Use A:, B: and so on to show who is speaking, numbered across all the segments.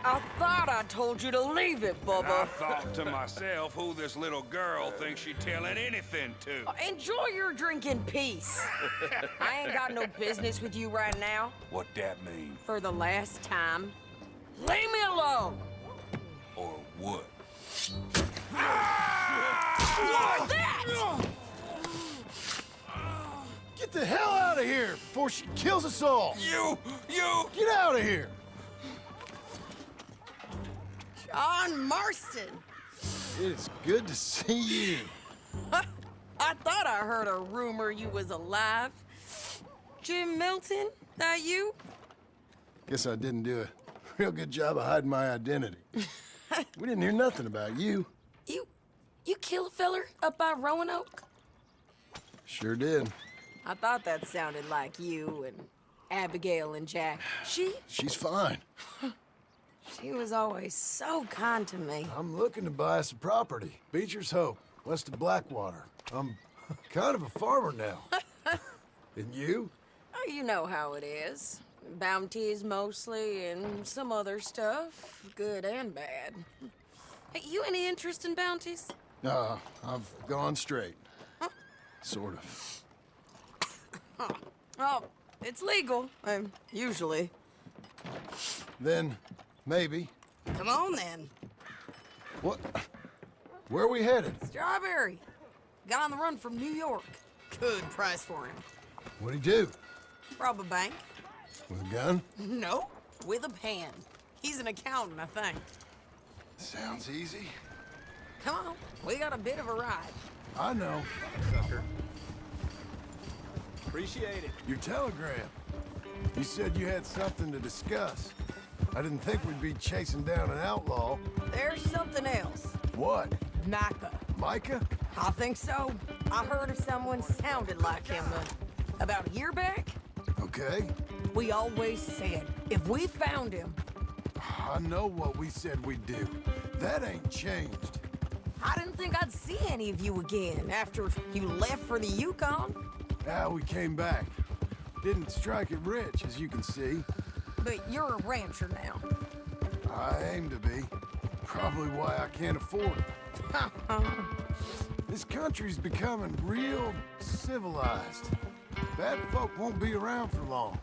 A: I thought I told you to leave it,
B: And I
A: Bubba.
B: thought to myself who this little girl thinks she telling anything to.
A: Enjoy your drink in peace. I ain't got no business with you right now.
B: What that mean?
A: For the last time, leave me alone.
B: Or what?
A: What's that?
C: Get the hell out of here before she kills us all!
B: You!
C: Get out of here!
A: John Marston.
C: It is good to see you.
A: I thought I heard a rumor you was alive. Jim Milton, that you?
C: Guess I didn't do a real good job of hiding my identity. We didn't hear nothing about you.
A: You kill a feller up by Roanoke?
C: Sure did.
A: I thought that sounded like you and Abigail and Jack.
C: She's fine.
A: She was always so kind to me.
C: I'm looking to buy some property. Beecher's Hope, west of Blackwater. I'm kind of a farmer now. And you?
A: Oh, you know how it is. Bounties mostly, and some other stuff, good and bad. Hey, you any interest in bounties?
C: I've gone straight. Sort of.
A: Oh, it's legal, usually.
C: Then, maybe.
A: Come on, then.
C: What? Where are we headed?
A: Strawberry. Got on the run from New York. Good price for him.
C: What'd he do?
A: Rob a bank.
C: With a gun?
A: No, with a pen. He's an accountant, I think.
C: Sounds easy.
A: Come on, we got a bit of a ride.
C: I know.
D: Sucker. Appreciate it.
C: Your telegram. You said you had something to discuss. I didn't think we'd be chasing down an outlaw.
A: There's something else.
C: What?
A: Micah.
C: Micah?
A: I think so. I heard of someone sounded like him about a year back.
C: Okay.
A: We always said, if we found him...
C: I know what we said we'd do. That ain't changed.
A: I didn't think I'd see any of you again after you left for the Yukon.
C: Now we came back. Didn't strike it rich, as you can see.
A: But you're a rancher now.
C: I aim to be. Probably why I can't afford it. This country's becoming real civilized. Bad folk won't be around for long.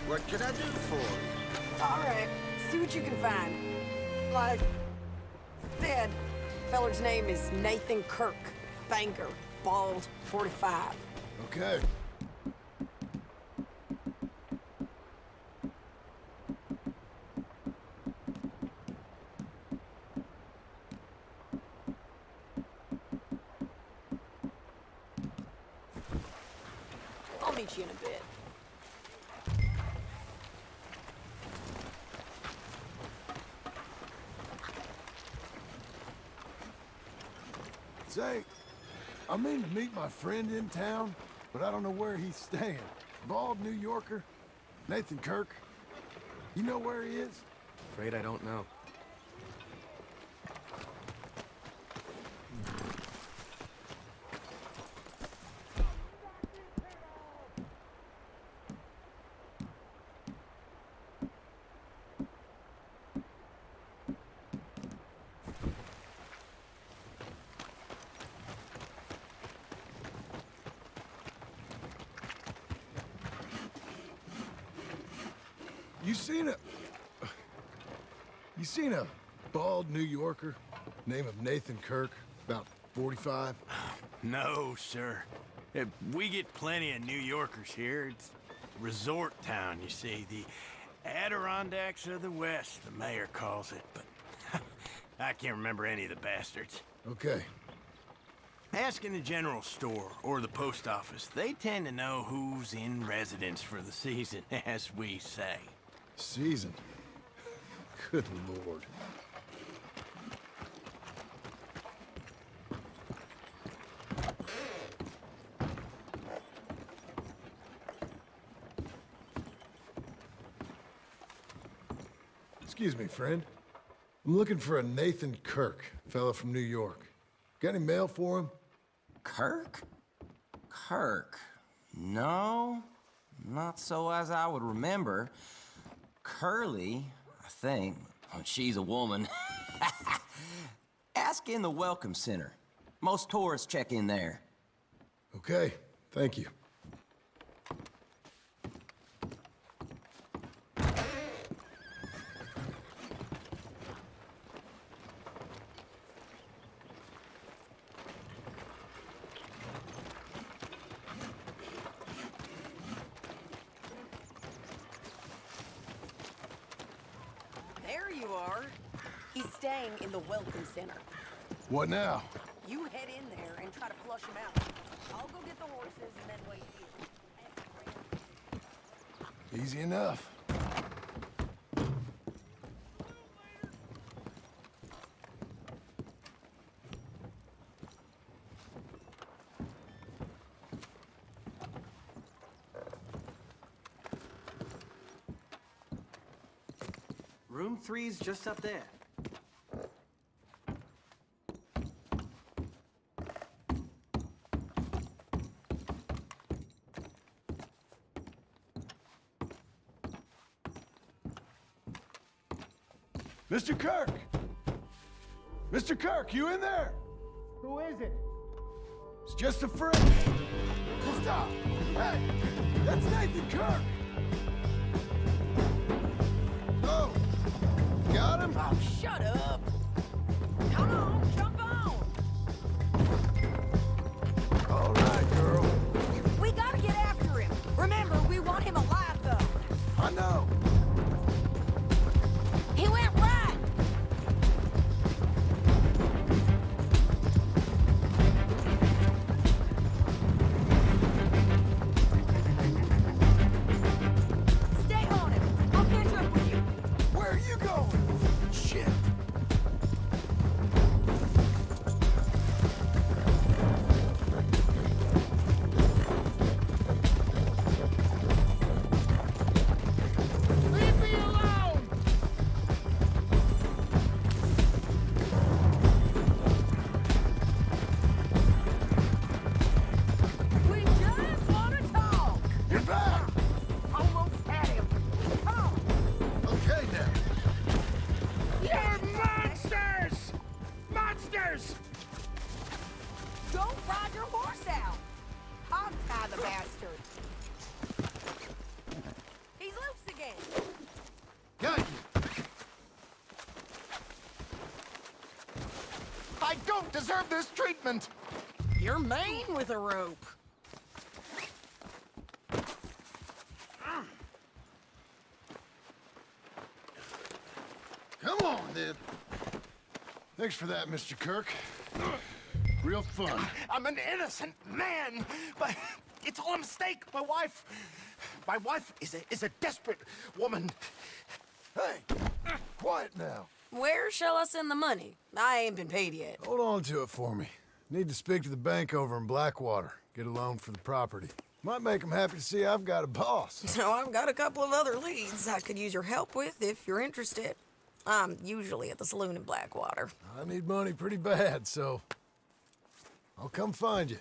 E: What can I do for you?
A: All right, see what you can find. Like, said, feller's name is Nathan Kirk. Banker, bald, 45.
C: Okay.
A: I'll meet you in a bit.
C: Say, I mean to meet my friend in town, but I don't know where he's staying. Bald New Yorker, Nathan Kirk. You know where he is?
D: Afraid I don't know.
C: You seen a bald New Yorker, name of Nathan Kirk, about 45?
F: No, sir. We get plenty of New Yorkers here. It's a resort town, you see. The Adirondacks of the West, the mayor calls it, but I can't remember any of the bastards.
C: Okay,
F: Ask in the general store or the post office. They tend to know who's in residence for the season, as we say.
C: Season. Good Lord. Excuse me, friend. I'm looking for a Nathan Kirk, fella from New York. Got any mail for him?
G: Kirk? Kirk? No, not so as I would remember. Curly, I think. Oh, she's a woman. Ask in the Welcome Center. Most tourists check in there.
C: Okay, thank you.
A: There you are. He's staying in the Welcome Center.
C: What now?
A: You head in there and try to flush him out. I'll go get the horses and then wait here.
C: Easy enough.
D: Room 3's just up there.
C: Mr. Kirk! Mr. Kirk, you in there?
H: Who is it?
C: It's just a friend. Stop! Hey! That's Nathan Kirk! Oh! Got him?
A: Oh, shut up! Come on, jump on!
C: All right, girl.
A: We gotta get after him. Remember, we want him alive, though.
C: I know.
A: He went right. Stay on him. I'll catch up with you.
C: Where are you going? Shit.
H: Leave me alone!
A: We just want to talk.
C: You're back!
A: Almost had him. Come on.
C: Okay, now.
H: You're monsters! Monsters!
A: Don't ride your horse out. I'll tie the bastard. He's loose again.
C: Got you.
E: I don't deserve this treatment!
A: You're mean with a rope.
C: Come on, then. Thanks for that, Mr. Kirk. Real fun.
E: I'm an innocent man, but it's all a mistake. My wife is a desperate woman.
C: Hey, quiet now.
A: Where shall I send the money? I ain't been paid yet.
C: Hold on to it for me. Need to speak to the bank over in Blackwater. Get a loan for the property. Might make them happy to see I've got a boss.
A: So I've got a couple of other leads I could use your help with if you're interested. I'm usually at the saloon in Blackwater.
C: I need money pretty bad, so I'll come find you.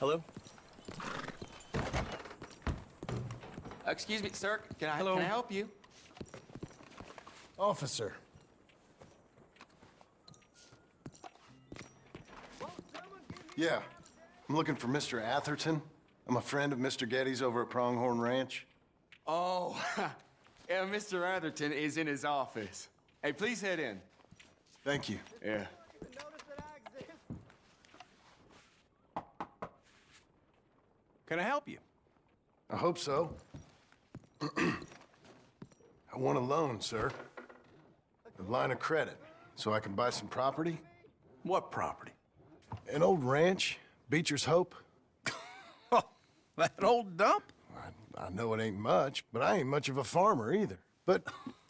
I: Hello?
J: Excuse me, sir. Can I help you?
C: Officer. Yeah, I'm looking for Mr. Atherton. I'm a friend of Mr. Getty's over at Pronghorn Ranch.
J: Oh, yeah, Mr. Atherton is in his office. Hey, please head in.
C: Thank you.
J: Yeah.
F: Can I help you?
C: I hope so. I want a loan, sir. A line of credit, so I can buy some property.
F: What property?
C: An old ranch, Beecher's Hope.
F: That old dump?
C: I know it ain't much, but I ain't much of a farmer either. But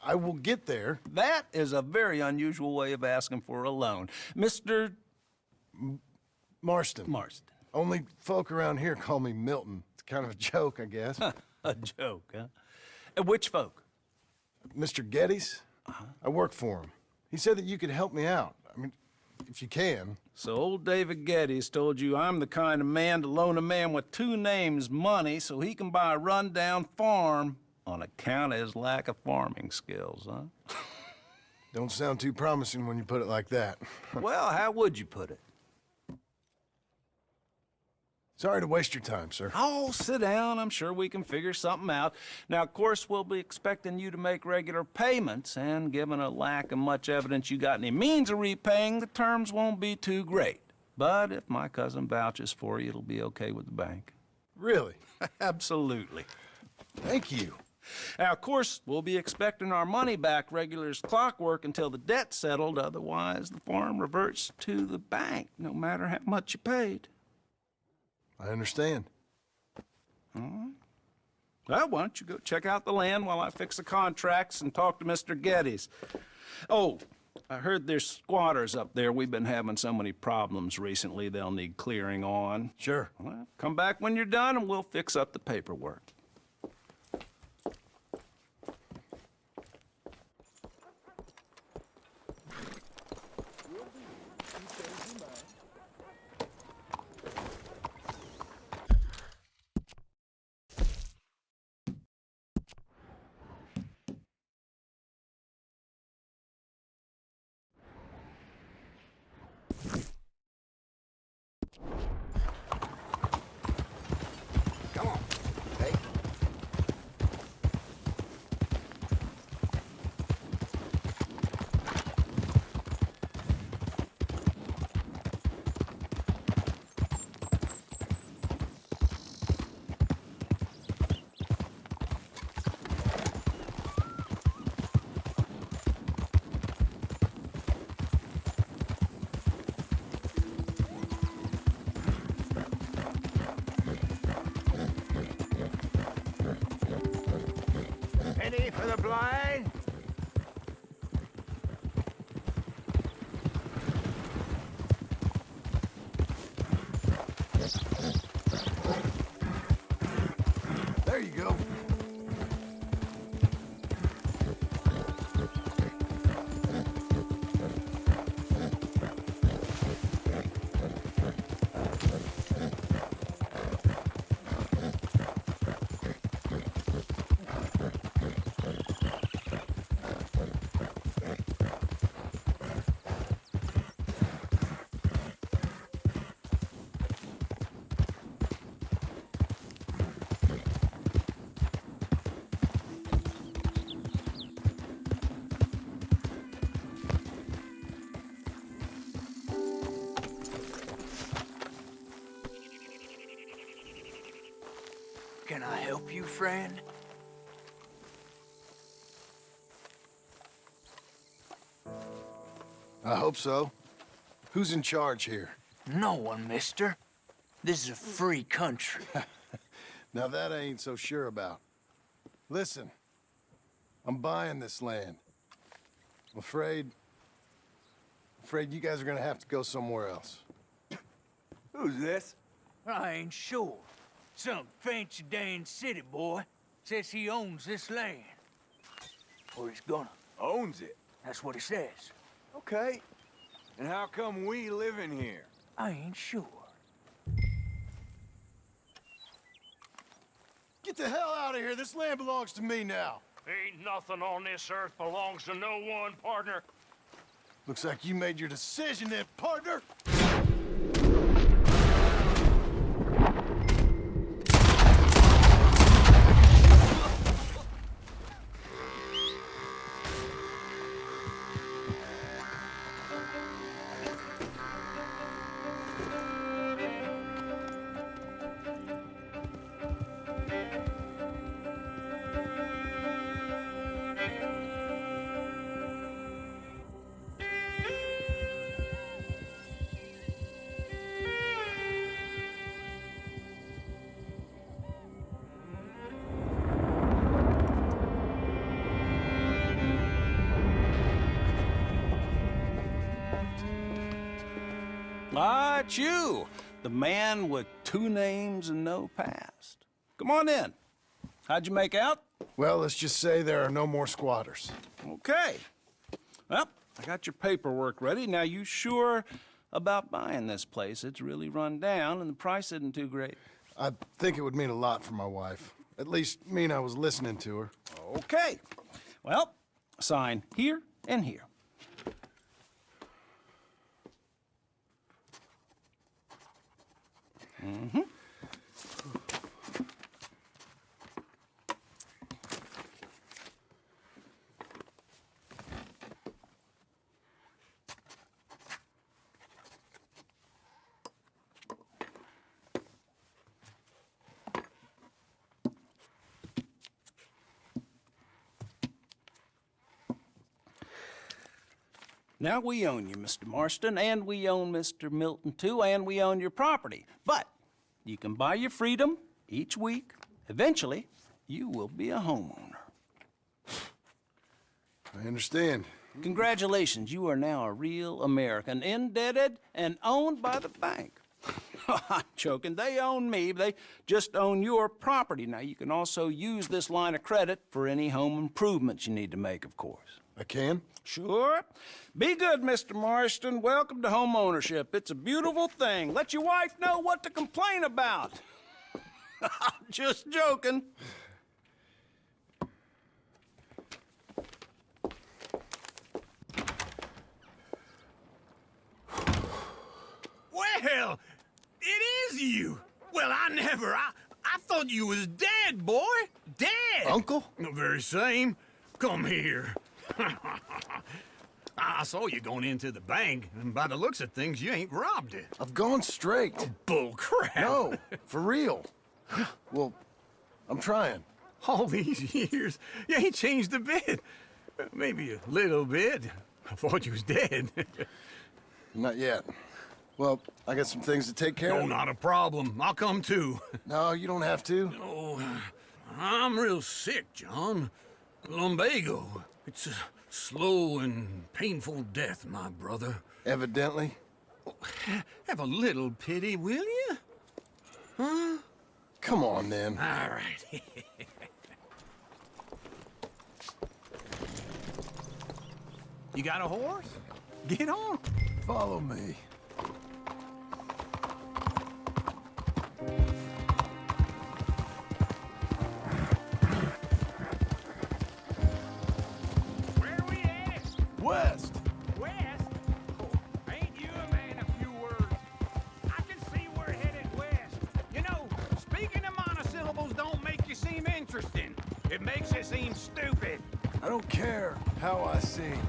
C: I will get there.
I: That is a very unusual way of asking for a loan. Mr.
C: Marston.
I: Marston.
C: Only folk around here call me Milton. It's kind of a joke, I guess.
I: A joke, huh? Which folk?
C: Mr. Getty's? I work for him. He said that you could help me out. I mean, if you can.
I: So old David Geddes told you I'm the kind of man to loan a man with two names money so he can buy a rundown farm on account of his lack of farming skills, huh?
C: Don't sound too promising when you put it like that.
I: Well, how would you put it?
C: Sorry to waste your time, sir.
I: Oh, sit down. I'm sure we can figure something out. Now, of course, we'll be expecting you to make regular payments, and given a lack of much evidence you got any means of repaying, the terms won't be too great. But if my cousin vouches for you, it'll be okay with the bank.
C: Really?
I: Absolutely.
C: Thank you.
I: Now, of course, we'll be expecting our money back regular as clockwork until the debt's settled. Otherwise, the farm reverts to the bank, no matter how much you paid.
C: I understand.
I: All right. Well, why don't you go check out the land while I fix the contracts and talk to Mr. Geddes. Oh, I heard there's squatters up there. We've been having so many problems recently, they'll need clearing on.
C: Sure.
I: Well, come back when you're done and we'll fix up the paperwork.
C: Come on. Hey.
H: Penny for the blind?
C: There you go.
H: Can I help you, friend?
C: I hope so. Who's in charge here?
H: No one, mister. This is a free country.
C: Now that I ain't so sure about. Listen, I'm buying this land. I'm afraid you guys are gonna have to go somewhere else.
J: Who's this?
H: I ain't sure. Some fancy Dan city boy says he owns this land. Or he's gonna.
B: Owns it.
H: That's what he says.
B: Okay. And how come we live in here?
H: I ain't sure.
C: Get the hell out of here. This land belongs to me now.
B: Ain't nothing on this earth belongs to no one, partner.
C: Looks like you made your decision then, partner.
I: Ah, it's you, the man with 2 names and no past. Come on in. How'd you make out?
C: Well, let's just say there are no more squatters.
I: Okay. Well, I got your paperwork ready. Now, you sure about buying this place? It's really run down, and the price isn't too great.
C: I think it would mean a lot for my wife. At least mean I was listening to her.
I: Okay. Well, sign here and here. Mm-hmm. Now, we own you, Mr. Marston, and we own Mr. Milton, too, and we own your property. But you can buy your freedom each week. Eventually, you will be a homeowner.
C: I understand.
I: Congratulations, you are now a real American, indebted and owned by the bank. I'm joking. They own me. They just own your property. Now, you can also use this line of credit for any home improvements you need to make, of course.
C: I can?
I: Sure. Be good, Mr. Marston. Welcome to home ownership. It's a beautiful thing. Let your wife know what to complain about. I'm just joking.
F: Well, it is you. Well, I thought you was dead, boy. Dead.
C: Uncle?
F: The very same. Come here. I saw you going into the bank, and by the looks of things, you ain't robbed it.
C: I've gone straight.
F: Bull crap.
C: No, for real. Well, I'm trying.
F: All these years, you ain't changed a bit. Maybe a little bit. I thought you was dead.
C: Not yet. Well, I got some things to take care
F: No,
C: of.
F: not a problem. I'll come too.
C: No, you don't have to.
F: Oh, I'm real sick, John. Lumbago. It's a slow and painful death, my brother.
C: Evidently.
F: Have a little pity, will you? Huh?
C: Come on, then.
F: All right. You got a horse? Get on.
C: Follow me.
H: Where we at?
C: West.
H: West? Oh, ain't you a man of few words? I can see we're headed west. You know, speaking of monosyllables don't make you seem interesting. It makes you seem stupid.
C: I don't care how I sing.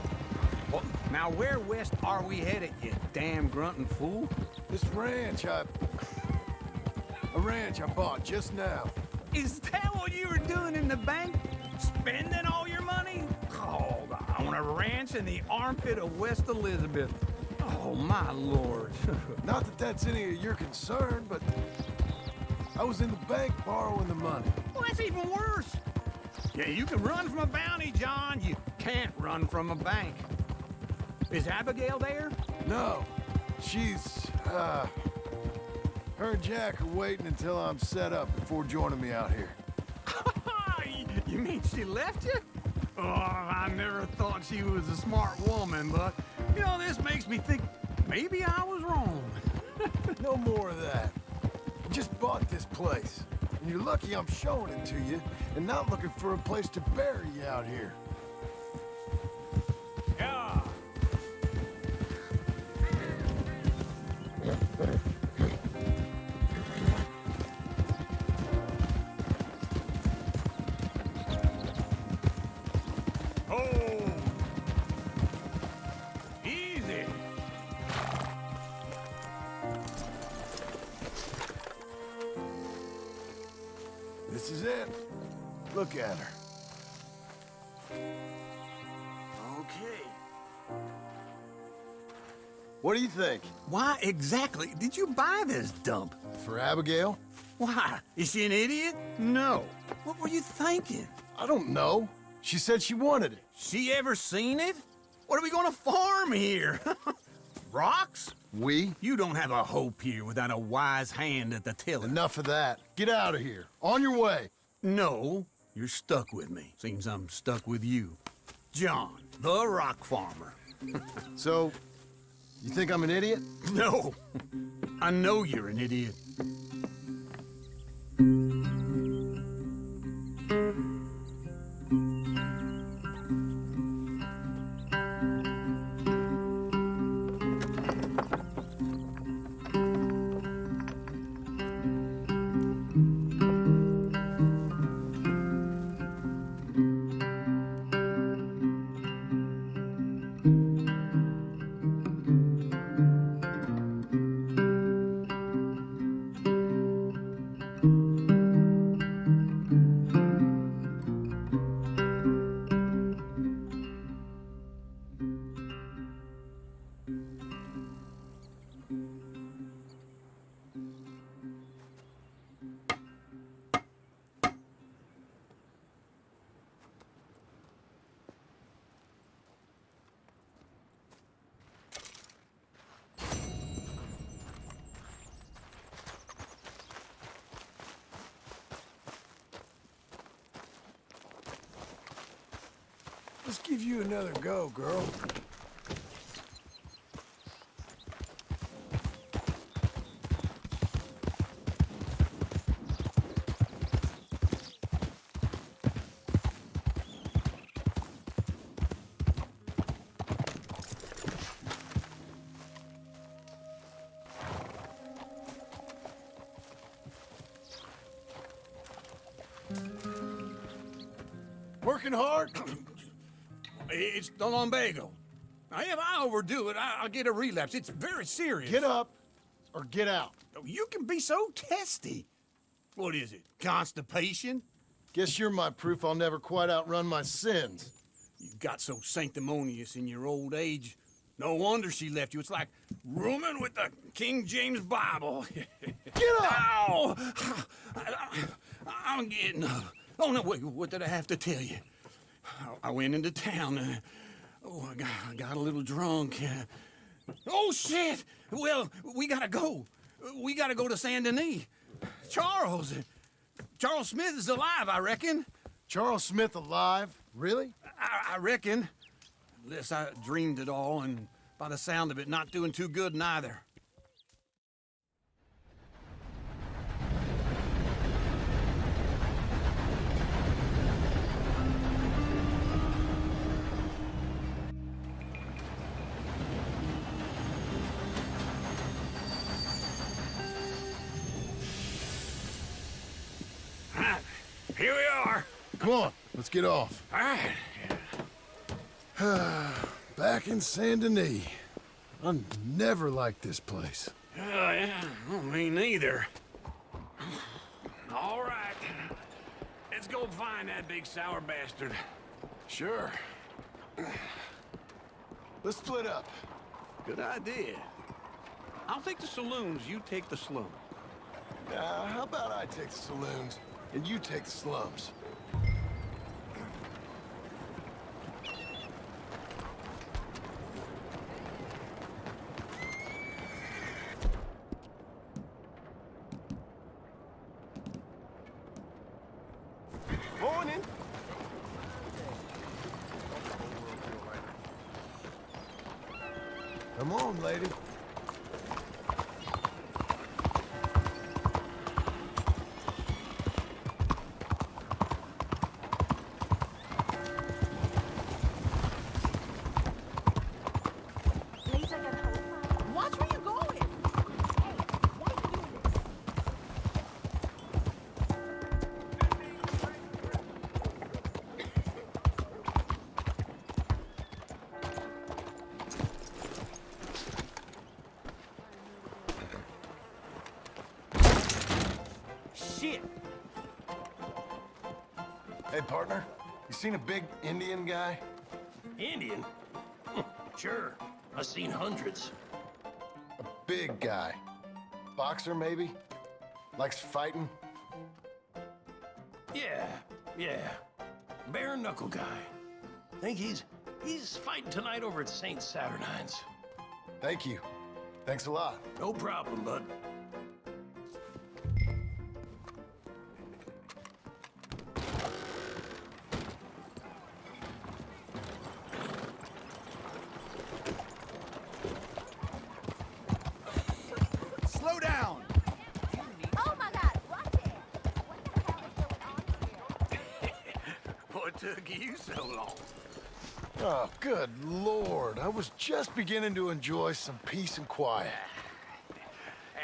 H: Well, now where west are we headed, you damn grunting fool?
C: This ranch I bought just now.
H: Is that what you were doing in the bank? Spending all your money? Oh, on a ranch in the armpit of West Elizabeth. Oh, my lord.
C: Not that that's any of your concern, but I was in the bank borrowing the money.
H: Well, that's even worse. Yeah, you can run from a bounty, John. You can't run from a bank. Is Abigail there?
C: No, she's, her and Jack are waiting until I'm set up before joining me out here.
H: You mean she left you? Oh, I never thought she was a smart woman, but, you know, this makes me think maybe I was wrong.
C: No more of that. Just bought this place. And you're lucky I'm showing it to you and not looking for a place to bury you out here.
H: Yeah. Oh. Easy.
C: This is it. Look at her.
F: Okay.
C: What do you think?
F: Why exactly did you buy this dump?
C: For Abigail?
F: Why? Is she an idiot? No. What were you thinking?
C: I don't know. She said she wanted it.
F: She ever seen it? What are we gonna farm here? Rocks?
C: We?
F: You don't have a hope here without a wise hand at the tiller.
C: Enough of that. Get out of here. On your way.
F: No, you're stuck with me. Seems I'm stuck with you. John, the rock farmer.
C: So, you think I'm an idiot?
F: No, I know you're an idiot.
C: Let's give you another go, girl. Working hard?
F: It's the lumbago. Now, if I overdo it, I'll get a relapse. It's very serious.
C: Get up or get out.
F: You can be so testy. What is it, constipation?
C: Guess you're my proof I'll never quite outrun my sins.
F: You got so sanctimonious in your old age. No wonder she left you. It's like rooming with the King James Bible.
C: Get up!
F: Ow! I'm getting up. Oh, no, wait, what did I have to tell you? I went into town. I got a little drunk. Oh, shit! Well, we gotta go. We gotta go to Saint Denis. Charles Smith is alive, I reckon.
C: Charles Smith alive? Really?
F: I reckon. Unless I dreamed it all, and by the sound of it, not doing too good neither.
H: Here we are.
C: Come on, let's get off.
H: All right.
C: Back in Saint Denis. I never liked this place.
H: Yeah, well, me neither. All right. Let's go find that big sour bastard.
C: Sure. Let's split up.
H: Good idea. I'll take the saloons, you take the slum.
C: How about I take the saloons and you take the slums?
E: Morning.
C: Come on, lady. Hey, partner, you seen a big Indian guy?
K: Indian? Sure. I've seen hundreds.
C: A big guy. Boxer, maybe? Likes fighting?
K: Yeah. Bare knuckle guy. Think he's fighting tonight over at St. Saturnine's.
C: Thank you. Thanks a lot.
K: No problem, bud.
E: Slow down!
L: Oh my God, watch it! What the hell is going on here?
K: What took you so long?
C: Oh, good Lord. I was just beginning to enjoy some peace and quiet.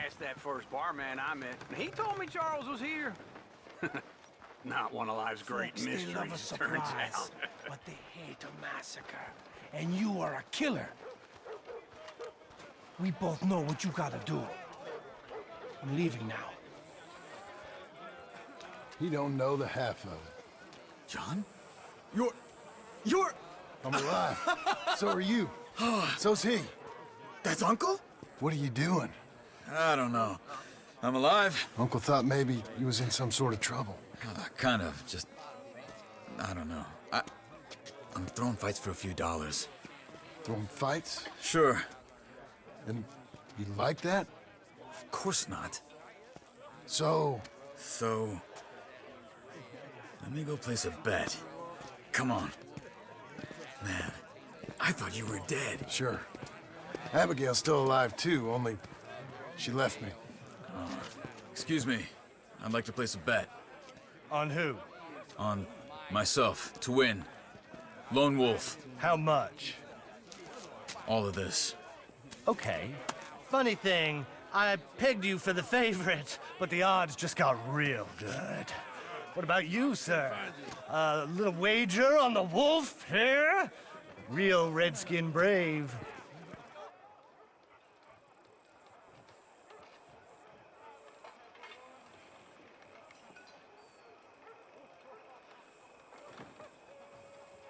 H: Asked that first barman I met, and he told me Charles was here. Not one of life's great
K: Folks, they
H: mysteries,
K: love a
H: turns
K: surprise,
H: out.
K: but they hate a massacre. And you are a killer. We both know what you gotta do. I'm leaving now.
C: You don't know the half of it.
F: John? You're...
C: I'm alive. So are you. So's he.
F: That's Uncle?
C: What are you doing?
F: I don't know. I'm alive.
C: Uncle thought maybe he was in some sort of trouble.
F: Kind of. Just... I don't know. I'm throwing fights for a few dollars.
C: Throwing fights?
F: Sure.
C: And you like that?
F: Of course not.
C: So...
F: Let me go place a bet. Come on. Man, I thought you were dead.
C: Sure. Abigail's still alive, too, only she left me.
F: Excuse me. I'd like to place a bet.
K: On who?
F: On myself, to win. Lone Wolf.
K: How much?
F: All of this.
K: Okay. Funny thing, I pegged you for the favorite, but the odds just got real good. What about you, sir? A little wager on the wolf here? Real redskin brave.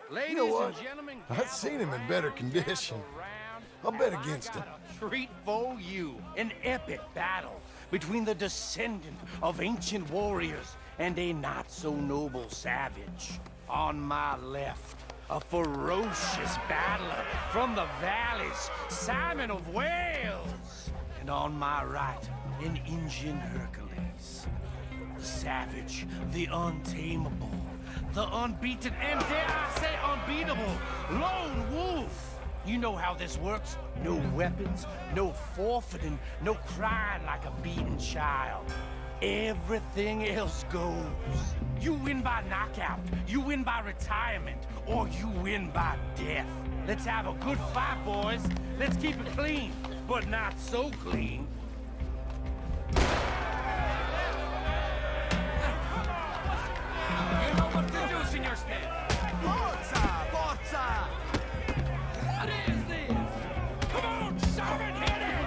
H: Ladies
C: You know what?
H: and gentlemen,
C: I've seen him in better condition. I'll bet against him.
H: treat for you.
K: An epic battle between the descendant of ancient warriors and a not-so-noble savage. On my left, a ferocious battler from the valleys, Simon of Wales. And on my right, an Indian Hercules. The savage, the untamable, the unbeaten, and dare I say unbeatable, Lone Wolf. You know how this works. No weapons, no forfeiting, no crying like a beaten child. Everything else goes. You win by knockout, you win by retirement, or you win by death. Let's have a good fight, boys. Let's keep it clean, but not so clean.
H: You know what to do, Senor Smith.
K: Forza! Forza!
H: What is this? Come on, shout it, hit it!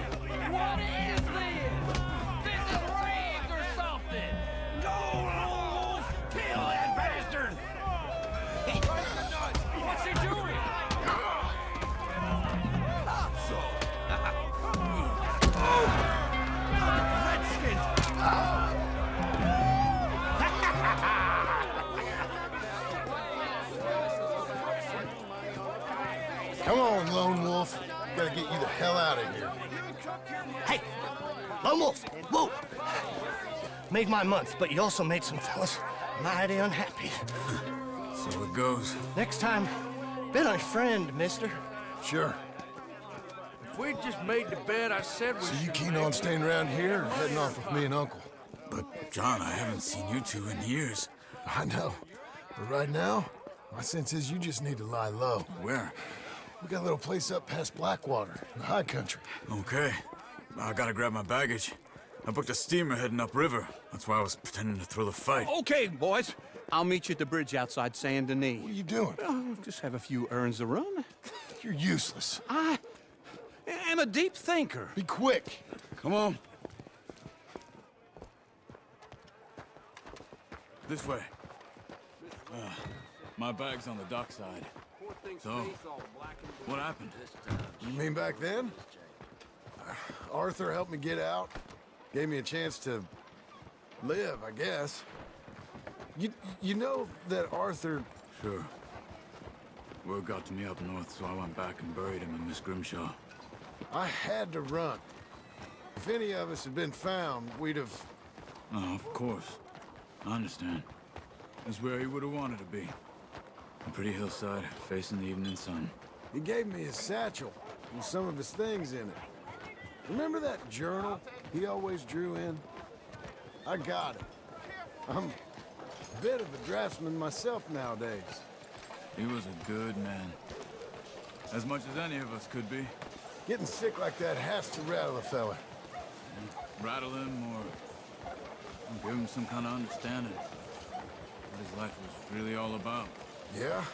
H: What is this? This is rigged or something! Go, Wolf! Kill that bastard! What's he doing?
C: Come on, Lone Wolf. Gotta get you the hell out of here.
K: Hey! Lone Wolf! Whoa! Made my month, but you also made some fellas mighty unhappy.
F: So it goes.
K: Next time, bet on your friend, mister.
C: Sure.
K: If we just made the bet I said we
C: So you keen on staying around here or heading off with me and Uncle?
F: But, John, I haven't seen you two in years.
C: I know. But right now, my sense is you just need to lie low.
F: Where?
C: We got a little place up past Blackwater, in the high country.
F: Okay. I gotta grab my baggage. I booked a steamer heading upriver. That's why I was pretending to throw the fight.
J: Okay, boys. I'll meet you at the bridge outside Saint Denis.
C: What are you doing?
J: Just have a few errands to run.
C: You're useless.
J: I am a deep thinker.
C: Be quick.
F: Come on. This way.
M: My bag's on the dockside. So, what happened?
C: You mean back then? Arthur helped me get out. Gave me a chance to live, I guess. You know that Arthur...
M: Sure. Word got to me up north, so I went back and buried him in Miss Grimshaw.
C: I had to run. If any of us had been found, we'd have...
M: Oh, of course. I understand. That's where he would have wanted to be. A pretty hillside, facing the evening sun.
C: He gave me his satchel with some of his things in it. Remember that journal he always drew in? I got it. I'm a bit of a draftsman myself nowadays.
M: He was a good man. As much as any of us could be.
C: Getting sick like that has to rattle a fella.
M: Rattle him or give him some kind of understanding. What his life was really all about.
C: Yeah?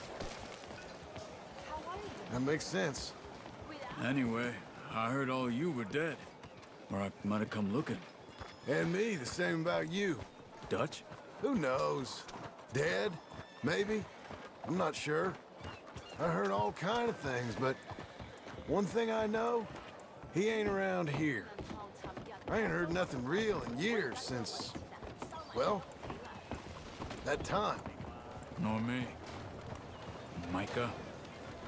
C: That makes sense.
M: Anyway, I heard all you were dead. Or I might have come looking.
C: And me, the same about you.
M: Dutch?
C: Who knows? Dead? Maybe? I'm not sure. I heard all kind of things, but one thing I know, he ain't around here. I ain't heard nothing real in years since, well, that time.
M: Nor me. Micah?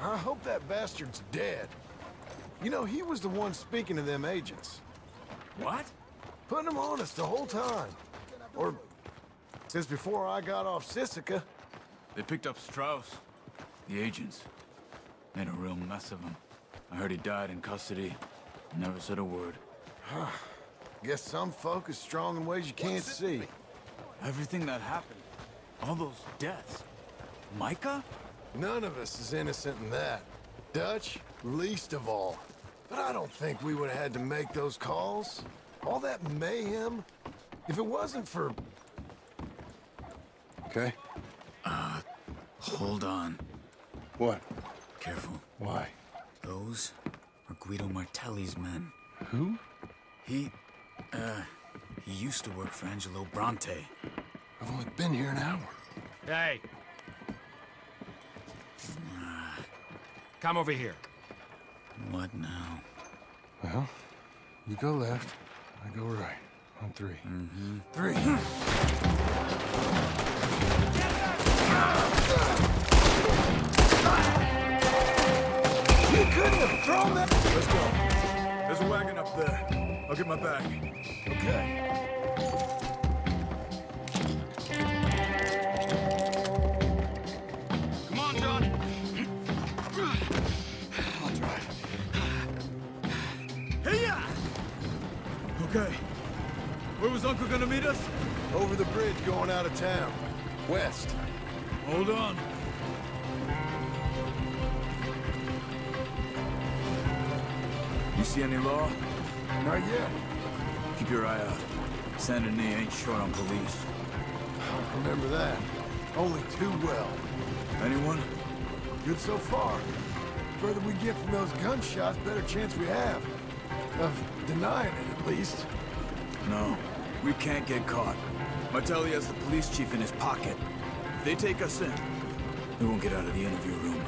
C: I hope that bastard's dead. You know, he was the one speaking to them agents.
M: What?
C: Putting them on us the whole time. Or since before I got off Sisika.
M: They picked up Strauss. The agents. Made a real mess of him. I heard he died in custody. Never said a word.
C: Guess some folk is strong in ways you can't see.
M: Everything that happened. All those deaths. Micah?
C: None of us is innocent in that. Dutch, least of all. But I don't think we would have had to make those calls. All that mayhem. If it wasn't for... Okay.
M: Hold on.
C: What?
M: Careful.
C: Why?
M: Those are Guido Martelli's men.
C: Who?
M: He used to work for Angelo Bronte.
C: I've only been here an hour.
K: Hey. Come over here.
M: What now?
C: Well, you go left, I go right. On three.
M: Mm-hmm.
C: Three. You couldn't have thrown that.
M: Let's go. There's a wagon up there. I'll get my bag.
C: Okay.
M: Come on, John. I'll drive. Hey-ya! Okay. Where was Uncle gonna meet us?
C: Over the bridge going out of town. West.
M: Hold on. You see any law?
C: Not yet.
M: Keep your eye out. Saint Denis ain't short on police.
C: I remember that. Only too well.
M: Anyone?
C: Good so far. Further we get from those gunshots, better chance we have. Of denying it, at least.
M: No. We can't get caught. Martelli has the police chief in his pocket. If they take us in, we won't get out of the interview room.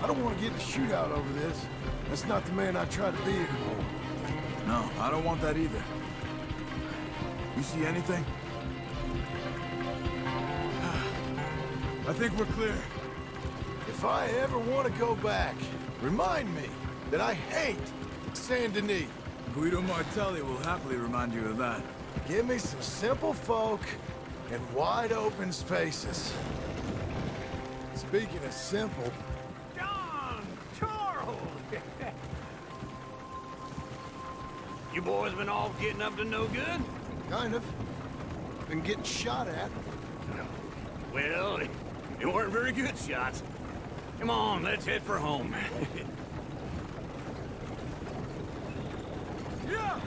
C: I don't want to get in a shootout over this. That's not the man I try to be anymore.
M: No, I don't want that either. You see anything? I think we're clear.
C: If I ever want to go back, remind me that I hate Saint Denis.
M: Guido Martelli will happily remind you of that.
C: Give me some simple folk and wide open spaces. Speaking of simple...
H: John! Charles! You boys been all getting up to no good?
C: Kind of. Been getting shot at.
H: Well, they weren't very good shots. Come on, let's head for home.
M: Yeah!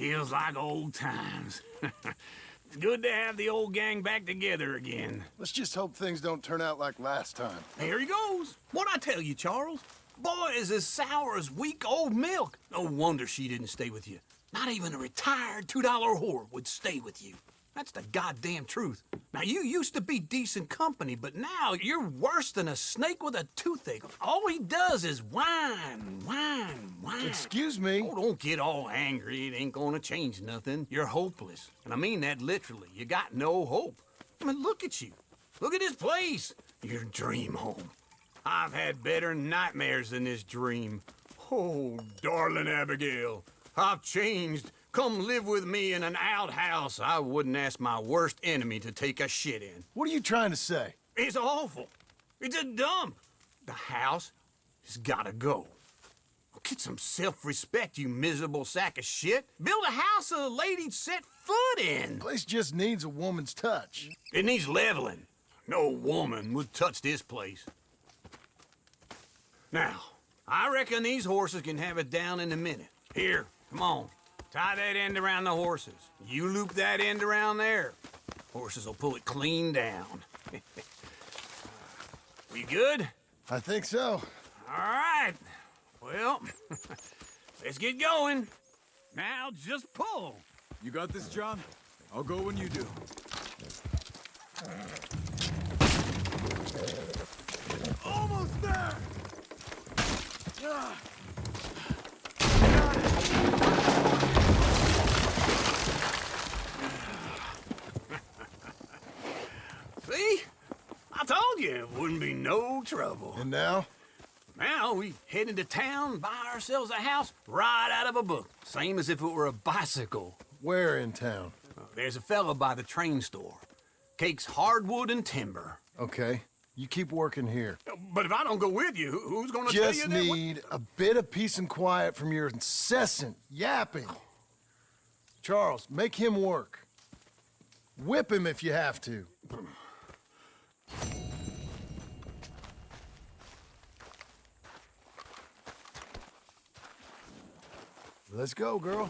F: Feels like old times. It's good to have the old gang back together again.
C: Let's just hope things don't turn out like last time.
F: Here he goes. What'd I tell you, Charles? Boy is as sour as weak old milk. No wonder she didn't stay with you. Not even a retired $2 whore would stay with you. That's the goddamn truth. Now, you used to be decent company, but now you're worse than a snake with a toothache. All he does is whine, whine, whine.
C: Excuse me?
F: Oh, don't get all angry. It ain't gonna change nothing. You're hopeless. And I mean that literally. You got no hope. I mean, look at you. Look at this place. Your dream home. I've had better nightmares than this dream. Oh, darling Abigail, I've changed. Come live with me in an outhouse I wouldn't ask my worst enemy to take a shit in.
C: What are you trying to say?
F: It's awful. It's a dump. The house has gotta go. Get some self-respect, you miserable sack of shit. Build a house a lady'd set foot in.
C: The place just needs a woman's touch.
F: It needs leveling. No woman would touch this place. Now, I reckon these horses can have it down in a minute. Here, come on. Tie that end around the horses. You loop that end around there. Horses will pull it clean down. We good?
C: I think so.
F: All right. Well, let's get going. Now just pull.
M: You got this, John? I'll go when you do.
C: Almost there!
F: See? I told you it wouldn't be no trouble.
C: And now?
F: Now we head into town, buy ourselves a house right out of a book. Same as if it were a bicycle.
C: Where in town?
F: There's a fella by the train store. Cakes hardwood and timber.
C: Okay. You keep working here.
F: But if I don't go with you, who's gonna tell you
C: Just
F: that?
C: need a bit of peace and quiet from your incessant yapping. Charles, make him work. Whip him if you have to. Let's go, girl.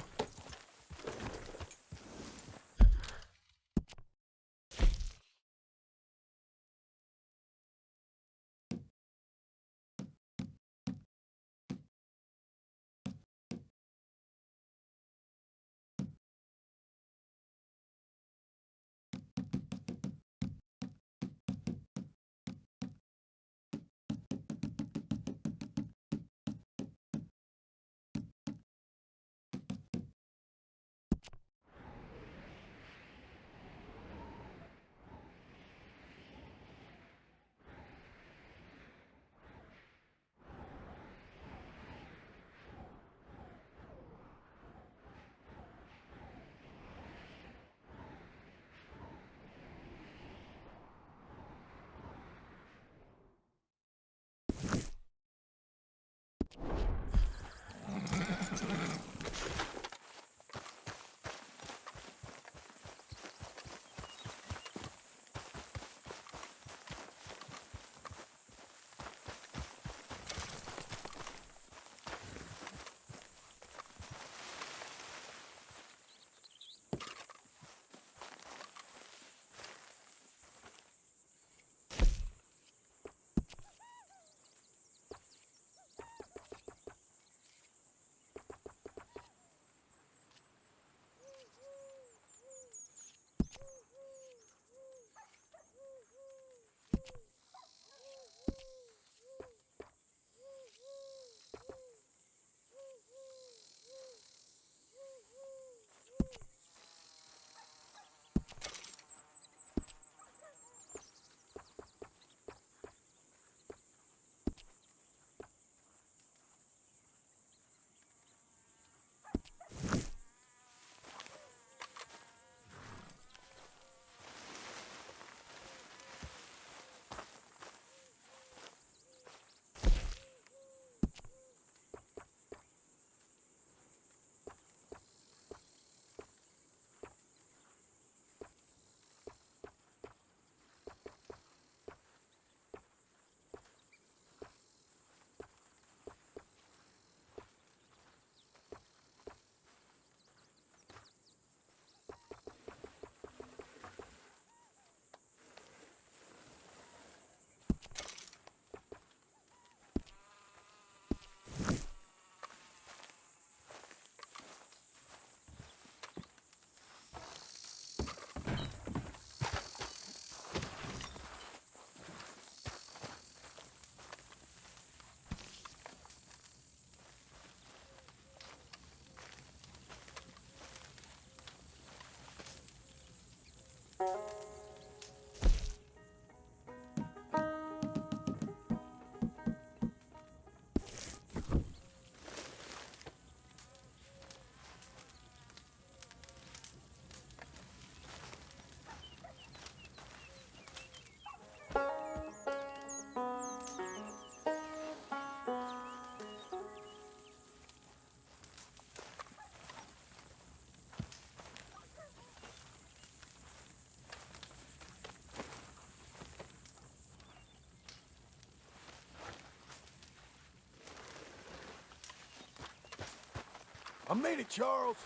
C: I made it, Charles.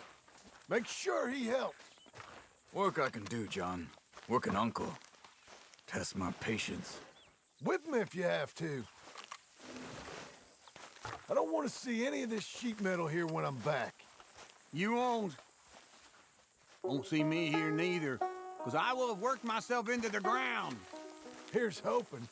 C: Make sure he helps.
M: Work I can do, John. Work an uncle. Test my patience.
C: Whip me if you have to. I don't want to see any of this sheet metal here when I'm back.
F: You won't. Won't see me here neither, because I will have worked myself into the ground.
C: Here's hoping.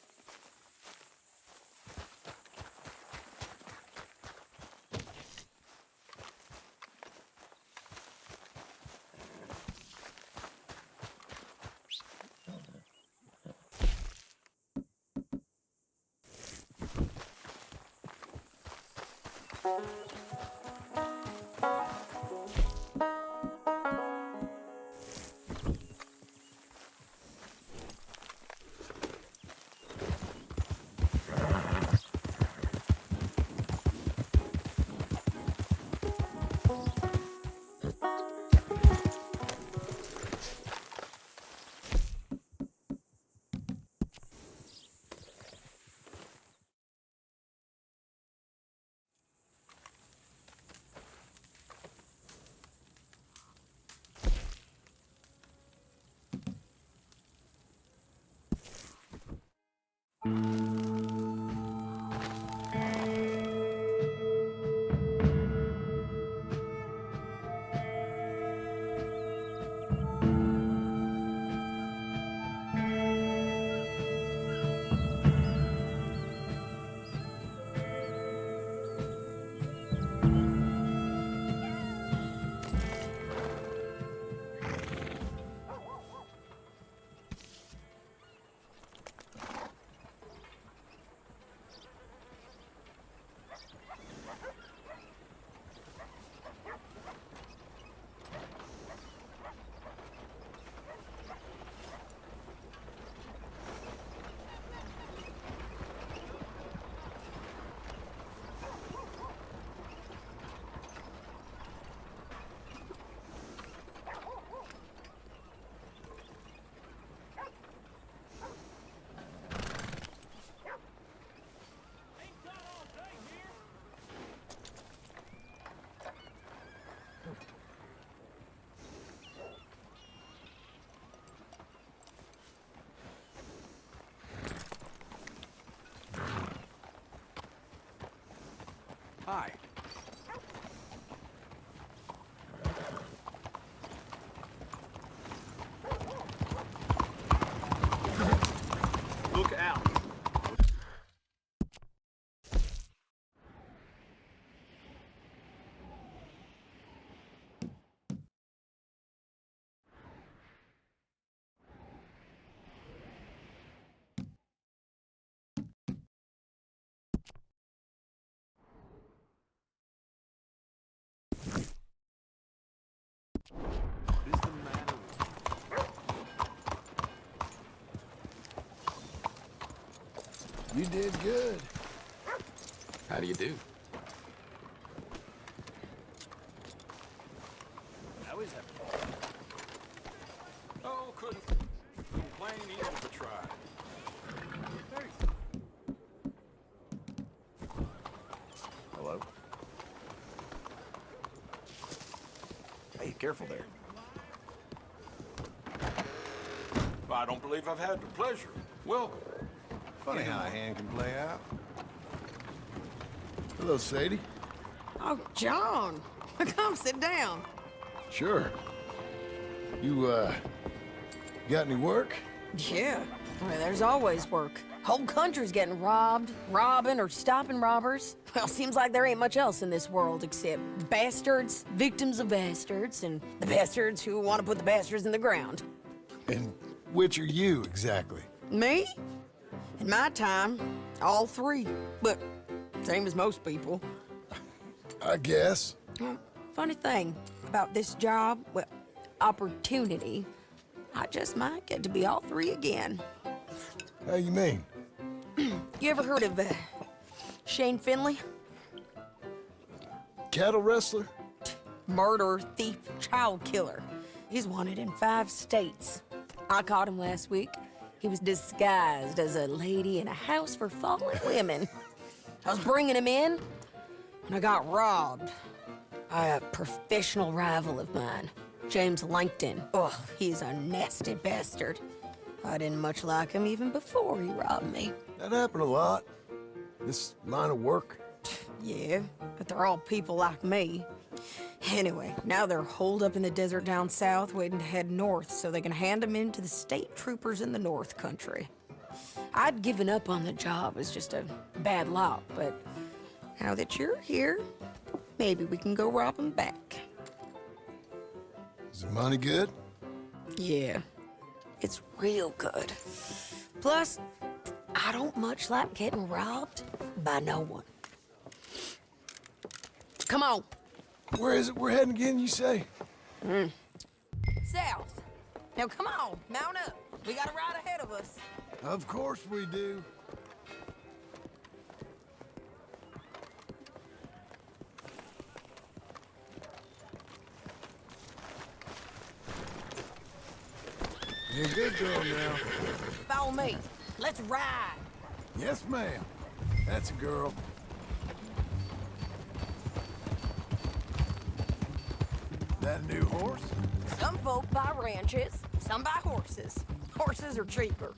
K: Hi. Look out.
C: You did good.
J: How do you do?
K: How is everything?
H: Oh, couldn't complain even if I tried.
J: Hello? Hey, careful there.
H: I don't believe I've had the pleasure. Welcome.
E: Funny how a hand can play out.
C: Hello, Sadie.
A: Oh, John. Come sit down.
C: Sure. You got any work?
A: Yeah. Well, there's always work. Whole country's getting robbed, robbing, or stopping robbers. Well, seems like there ain't much else in this world except bastards, victims of bastards, and the bastards who want to put the bastards in the ground.
C: And which are you, exactly?
A: Me? In my time, all three. But same as most people.
C: I guess.
A: Well, funny thing about this job, well, opportunity, I just might get to be all three again.
C: How you mean?
A: You ever heard of Shane Finley?
C: Cattle wrestler?
A: Murderer, thief, child killer. He's wanted in 5 states. I caught him last week. He was disguised as a lady in a house for fallen women. I was bringing him in, and I got robbed by a professional rival of mine, James Langton. Oh, he's a nasty bastard. I didn't much like him even before he robbed me.
C: That happened a lot. This line of work.
A: Yeah, but they're all people like me. Anyway, now they're holed up in the desert down south, waiting to head north so they can hand them in to the state troopers in the north country. I'd given up on the job as just a bad lot, but now that you're here, maybe we can go rob them back.
C: Is the money good?
A: Yeah, it's real good. Plus, I don't much like getting robbed by no one. Come on.
C: Where is it we're heading again, you say?
A: South. Now come on, mount up. We got a ride ahead of us.
C: Of course we do. You're a good girl now.
A: Follow me. Let's ride.
C: Yes, ma'am. That's a girl. That a new horse?
A: Some folk buy ranches, some buy horses. Horses are cheaper.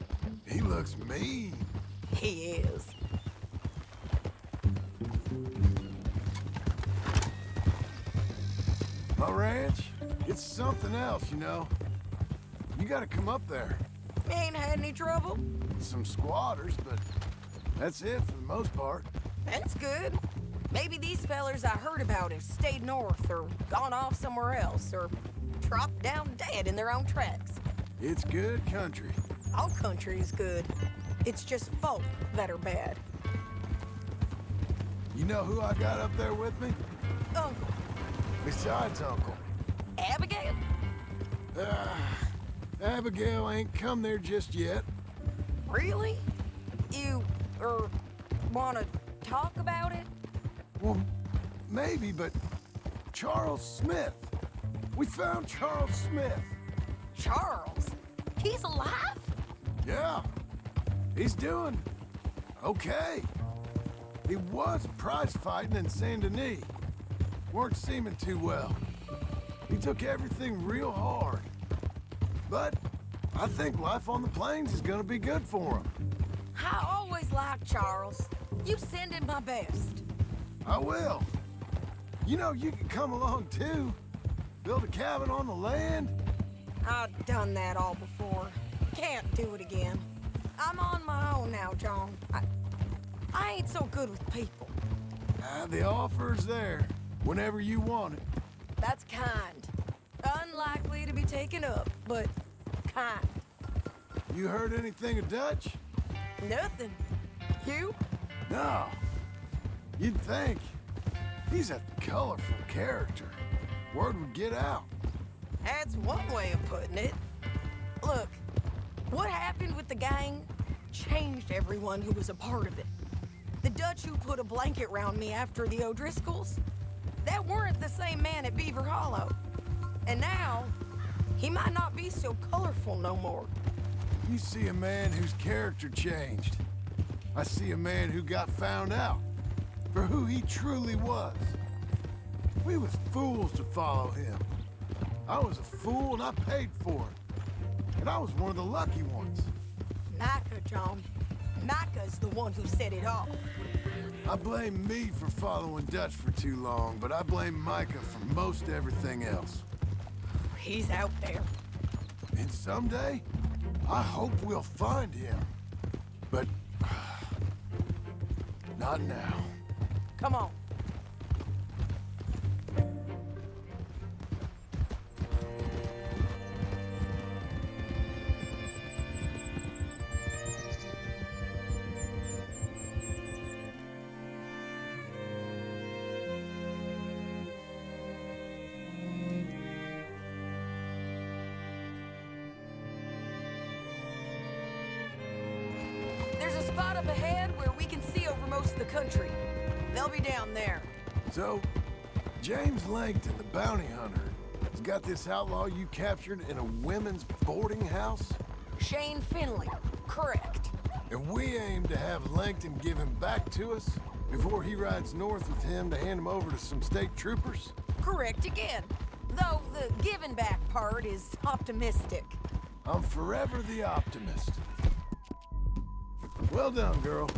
C: He looks mean.
A: He is.
C: My ranch, it's something else, you know. You gotta come up there.
A: Ain't had any trouble?
C: Some squatters, but that's it for the most part.
A: That's good. Maybe these fellers I heard about have stayed north or gone off somewhere else or dropped down dead in their own tracks.
C: It's good country.
A: All country is good. It's just folk that are bad.
C: You know who I got up there with me?
A: Uncle.
C: Besides Uncle.
A: Abigail?
C: Abigail ain't come there just yet.
A: Really? You, wanna talk about it?
C: Well, maybe, but Charles Smith. We found Charles Smith.
A: Charles? He's alive?
C: Yeah. He's doing okay. He was prize fighting in Saint Denis. Weren't seeming too well. He took everything real hard. But I think life on the plains is gonna be good for him.
A: I always liked Charles. You send him my best.
C: I will. You know, you can come along too. Build a cabin on the land.
A: I've done that all before. Can't do it again. I'm on my own now, John. I ain't so good with people.
C: The offer's there whenever you want it.
A: That's kind. Unlikely to be taken up, but kind.
C: You heard anything of Dutch?
A: Nothing. You?
C: No. You'd think. He's a colorful character. Word would get out.
A: That's one way of putting it. Look, what happened with the gang changed everyone who was a part of it. The Dutch who put a blanket round me after the O'Driscolls, that weren't the same man at Beaver Hollow. And now, he might not be so colorful no more.
C: You see a man whose character changed. I see a man who got found out for who he truly was. We was fools to follow him. I was a fool and I paid for it. And I was one of the lucky ones.
A: Micah, John. Micah's the one who set it off.
C: I blame me for following Dutch for too long, but I blame Micah for most everything else.
A: He's out there.
C: And someday, I hope we'll find him. But not now.
A: Come on. There's a spot up ahead where we can see over most of the country. They'll be down there.
C: So, James Langton, the bounty hunter, has got this outlaw you captured in a women's boarding house?
A: Shane Finley, correct.
C: And we aim to have Langton give him back to us before he rides north with him to hand him over to some state troopers?
A: Correct again. Though the giving back part is optimistic.
C: I'm forever the optimist. Well done, girl.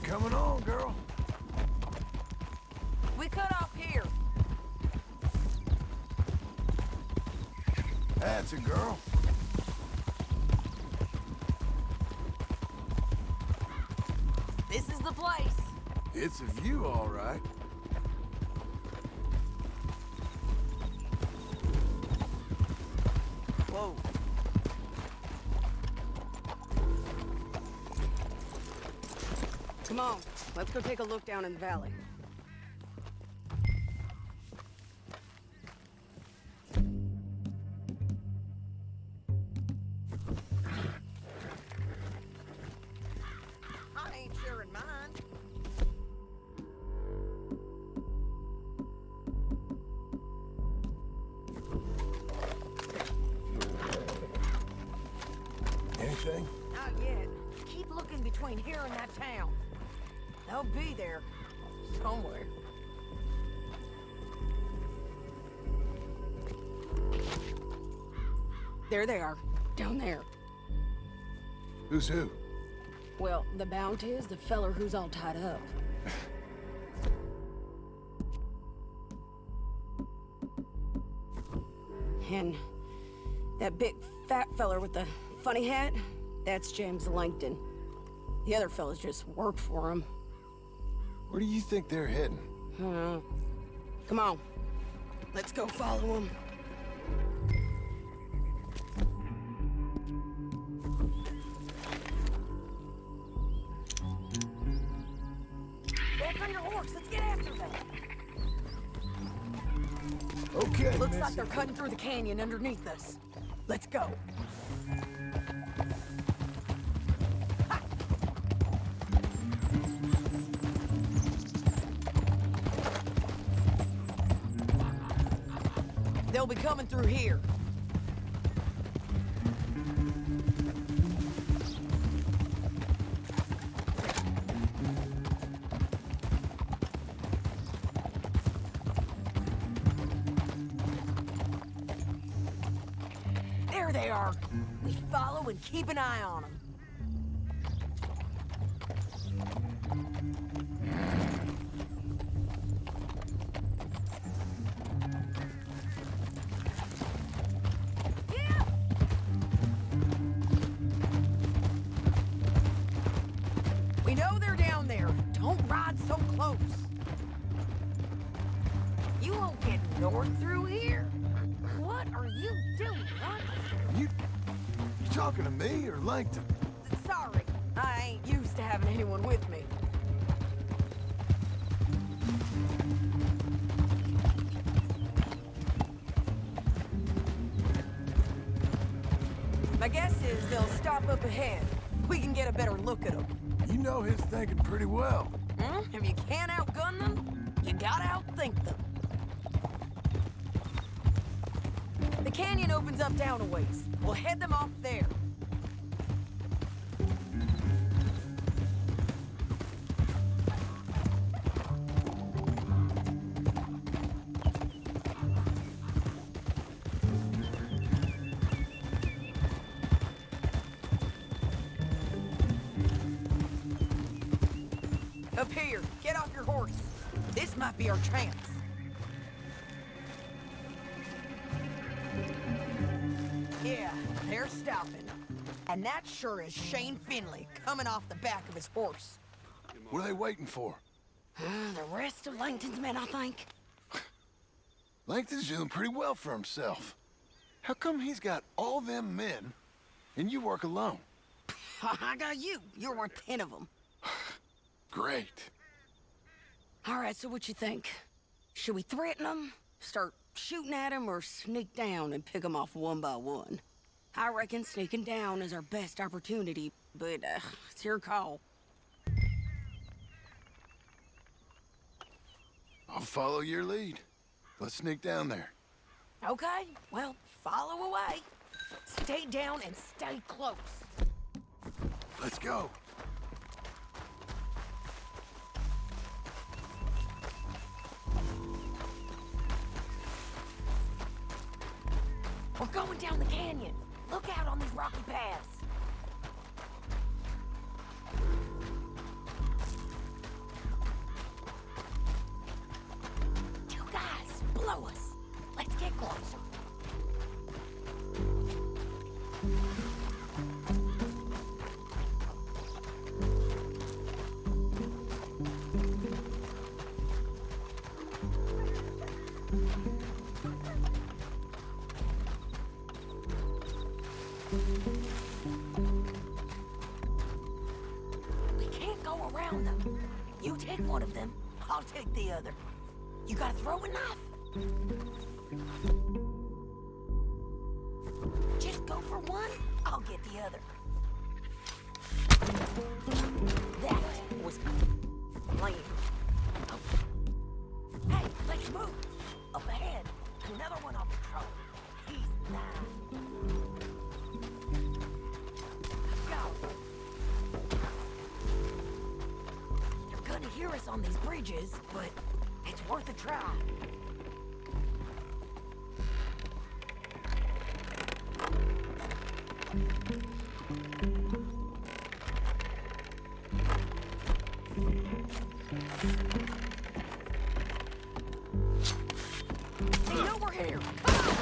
C: Coming on, girl.
A: We cut off here.
C: That's a girl.
A: This is the place.
C: It's a view, all right.
A: Whoa. Come on, let's go take a look down in the valley. I ain't sharing mine.
C: Anything?
A: Not yet. Keep looking between here and that town. They'll be there somewhere. There they are, down there.
C: Who's who?
A: Well, the bounty is the feller who's all tied up. And that big fat feller with the funny hat, that's James Langton. The other fellas just work for him.
C: Where do you think they're heading?
A: Come on. Let's go follow him. Back on your horse. Let's get after them.
C: Okay,
A: Looks
C: Missy.
A: like they're cutting through the canyon underneath us. Let's go. They'll be coming through here. There they are. We follow and keep an eye on them. We know they're down there. Don't ride so close. You won't get north through here. What are you doing, huh?
C: You talking to me or Langton?
A: Sorry, I ain't used to having anyone with me. My guess is they'll stop up ahead. We can get a better look at them.
C: You know his thinking pretty well.
A: If you can't outgun them, you gotta outthink them. The canyon opens up down a ways. We'll head them off there. Up here, get off your horse. This might be our chance. Yeah, they're stopping. And that sure is Shane Finley coming off the back of his horse.
C: What are they waiting for?
A: The rest of Langton's men, I think.
C: Langton's doing pretty well for himself. How come he's got all them men and you work alone?
A: I got you. You're worth 10 of them.
C: Great.
A: All right, so what you think? Should we threaten them, start shooting at them, or sneak down and pick them off one by one? I reckon sneaking down is our best opportunity, but it's your call.
C: I'll follow your lead. Let's sneak down there.
A: Okay, well, follow away. Stay down and stay close.
C: Let's go.
A: We're going down the canyon. Look out on these rocky paths. Two guys, blow us. Let's get closer. We can't go around them. You take one of them, I'll take the other. You got a throwing knife? Just go for one, I'll get the other. That was lame. Oh. Hey, let's move. Up ahead, another one on patrol. He's mine. They're gonna hear us on these bridges, but it's worth a try. They know we're here. Come on!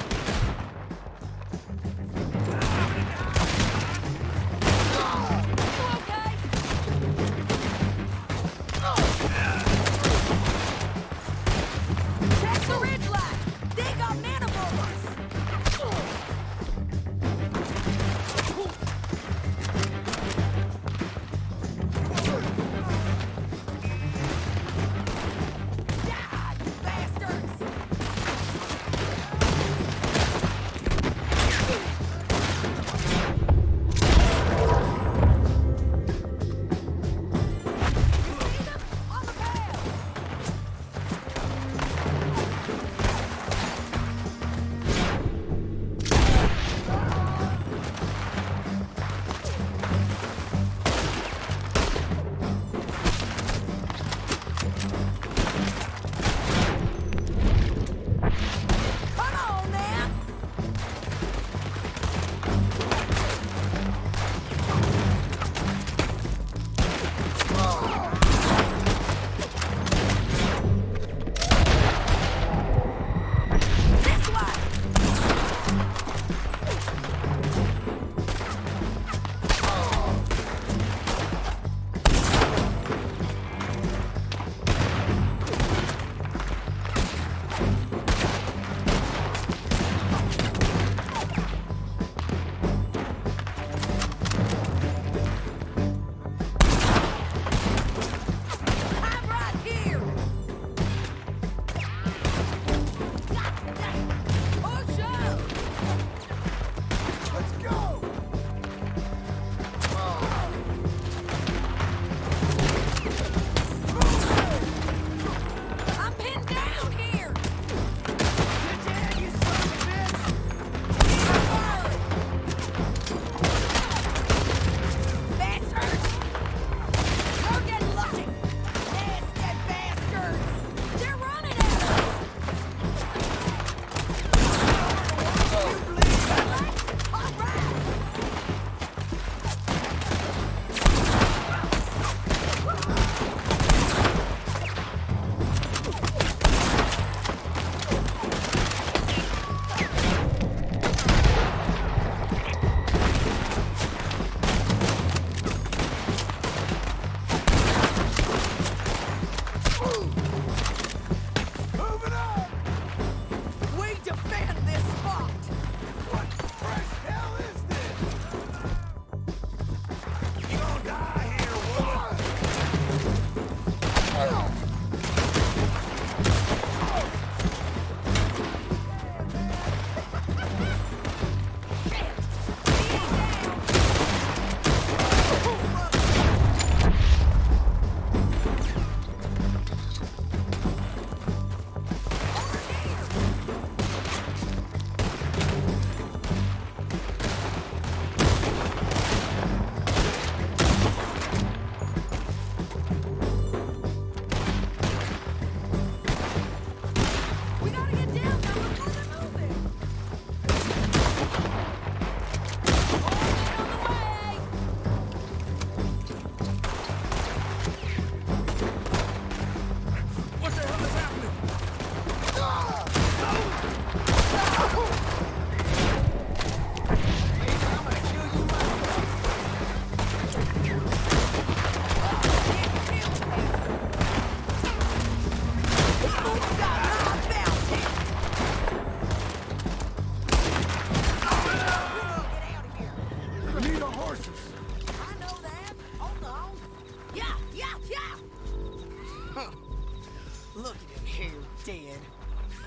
A: Look at him here, dead.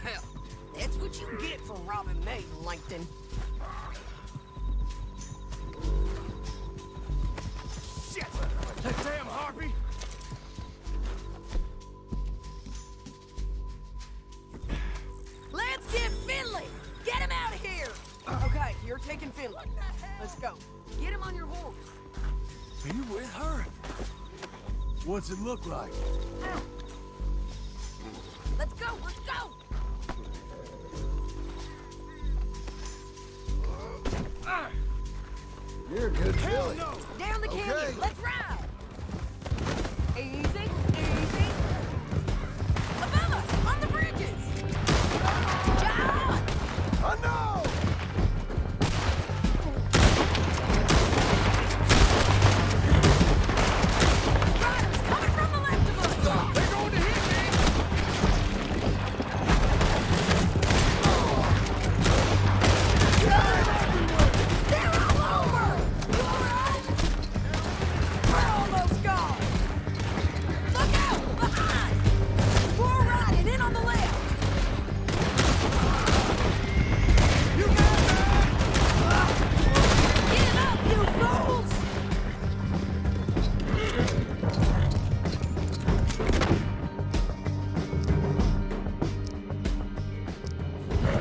A: Hell, that's what you get for robbing me, Langton.
K: Shit! That damn harpy!
A: Let's get Finley! Get him out of here! Okay, you're taking Finley. Let's go. Get him on your horse.
C: Are you with her? What's it look like?
A: Let's go, let's go!
C: You're a good filly.
K: No.
A: Down the canyon,
C: Okay.
A: let's ride! Easy, easy. Above us, on the bridges! John!
C: I know!
A: Riders coming from the left of us!
K: They're going to hit me!
A: They're all over! You all right? We're almost gone! Look out! Behind! More riding in on the left!
K: You got
A: Give up, you fools!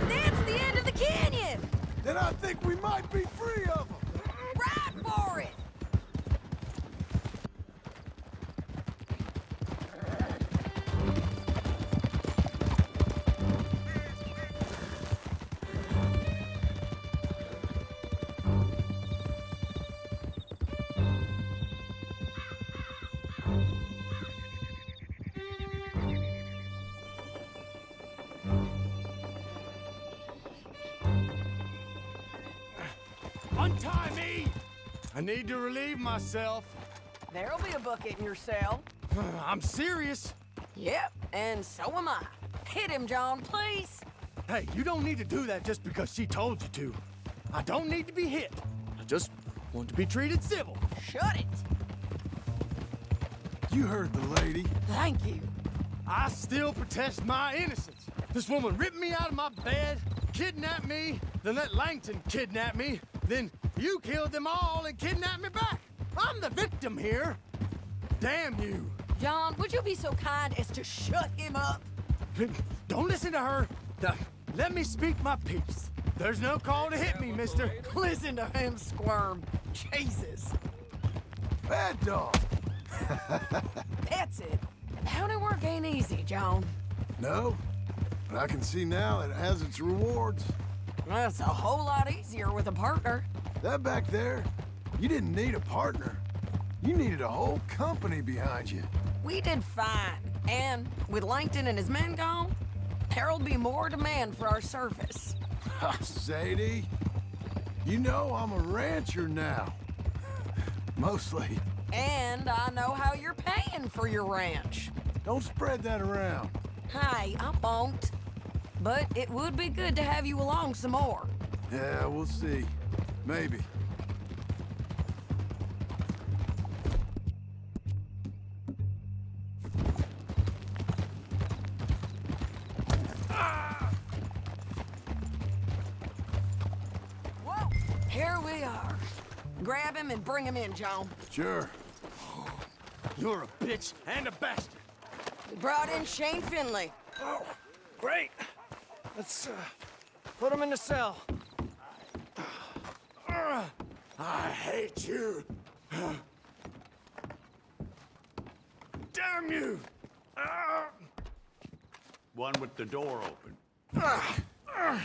A: That's the end of the canyon!
C: Then I think we might be free of them.
A: Ride for it!
K: Untie me! I need to relieve myself.
A: There'll be a bucket in your cell.
K: I'm serious.
A: Yep, and so am I. Hit him, John, please.
K: Hey, you don't need to do that just because she told you to. I don't need to be hit. I just want to be treated civil.
A: Shut it.
C: You heard the lady.
A: Thank you.
K: I still protest my innocence. This woman ripped me out of my bed, kidnapped me, then let Langton kidnap me, then you killed them all and kidnapped me back. I'm the victim here. Damn you.
A: John, would you be so kind as to shut him up?
K: Don't listen to her. Let me speak my piece. There's no call to hit me, mister.
A: Listen to him squirm. Jesus.
C: Bad dog.
A: That's it. Bounty work ain't easy, John.
C: No, but I can see now it has its rewards.
A: That's a whole lot easier with a partner.
C: That back there, you didn't need a partner. You needed a whole company behind you.
A: We did fine. And with Langton and his men gone, there'll be more demand for our service.
C: Sadie, you know I'm a rancher now. Mostly.
A: And I know how you're paying for your ranch.
C: Don't spread that around.
A: Hey, I won't. But it would be good to have you along some more.
C: Yeah, we'll see. Maybe.
A: Whoa, here we are. Grab him and bring him in, John.
C: Sure.
K: You're a bitch and a bastard.
A: We brought in Shane Finley.
K: Oh, great. Let's put him in the cell. I hate you. Damn you.
H: One with the door open.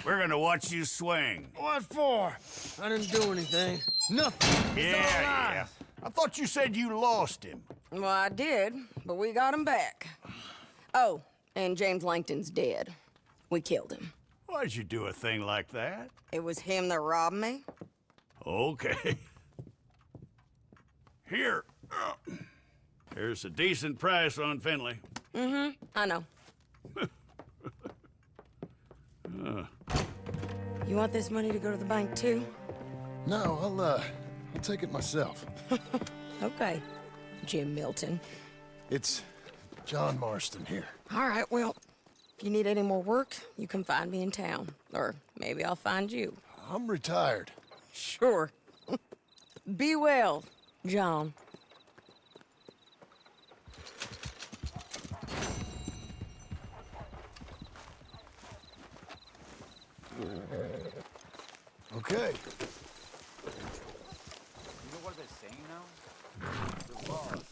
H: We're gonna watch you swing.
K: What for? I didn't do anything. Nothing. It's all lies.
H: I thought you said you lost him.
A: Well, I did, but we got him back. Oh, and James Langton's dead. We killed him.
H: Why'd you do a thing like that?
A: It was him that robbed me.
H: Okay. Here. Here's a decent price on Finley.
A: Mm-hmm, I know. You want this money to go to the bank, too?
C: No, I'll take it myself.
A: Okay, Jim Milton.
C: It's John Marston here.
A: All right, well, if you need any more work, you can find me in town. Or maybe I'll find you.
C: I'm retired.
A: Sure. Be well, John.
C: Okay.
J: You know what they're saying now? The laws